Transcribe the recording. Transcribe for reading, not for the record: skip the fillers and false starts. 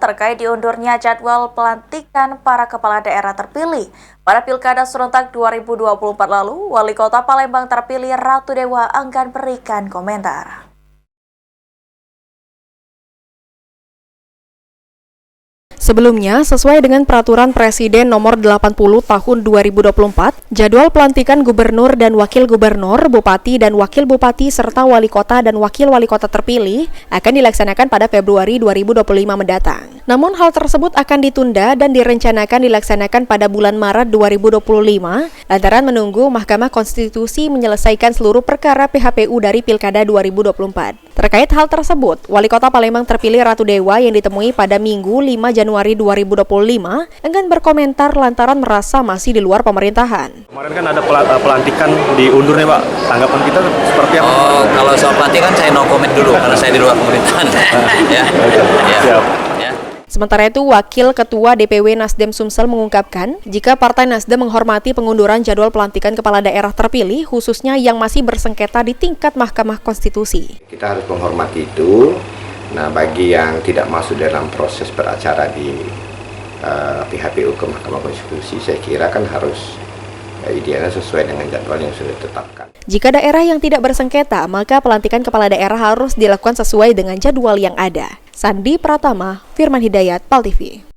terkait diundurnya jadwal pelantikan para kepala daerah terpilih. Pada Pilkada serentak 2024 lalu, Wali Kota Palembang terpilih Ratu Dewa enggan berikan komentar. Sebelumnya, sesuai dengan Peraturan Presiden Nomor 80 Tahun 2024, jadwal pelantikan gubernur dan wakil gubernur, bupati dan wakil bupati, serta wali kota dan wakil wali kota terpilih akan dilaksanakan pada Februari 2025 mendatang. Namun hal tersebut akan ditunda dan direncanakan dilaksanakan pada bulan Maret 2025 lantaran menunggu Mahkamah Konstitusi menyelesaikan seluruh perkara PHPU dari Pilkada 2024. Terkait hal tersebut, Wali Kota Palembang terpilih Ratu Dewa yang ditemui pada Minggu 5 Januari 2025 enggan berkomentar lantaran merasa masih di luar pemerintahan. Kemarin kan ada pelantikan diundur nih Pak, tanggapan kita seperti apa? Oh, kalau soal pelantikan saya no comment dulu karena saya di luar pemerintahan. Ya. Siap. Ya. Sementara itu, Wakil Ketua DPW Nasdem Sumsel mengungkapkan, jika Partai Nasdem menghormati pengunduran jadwal pelantikan kepala daerah terpilih, khususnya yang masih bersengketa di tingkat Mahkamah Konstitusi. Kita harus menghormati itu. Nah, bagi yang tidak masuk dalam proses beracara di PHPU ke Mahkamah Konstitusi, saya kira kan harus idealnya sesuai dengan jadwal yang sudah ditetapkan. Jika daerah yang tidak bersengketa, maka pelantikan kepala daerah harus dilakukan sesuai dengan jadwal yang ada. Sandi Pratama, Firman Hidayat, PAL TV.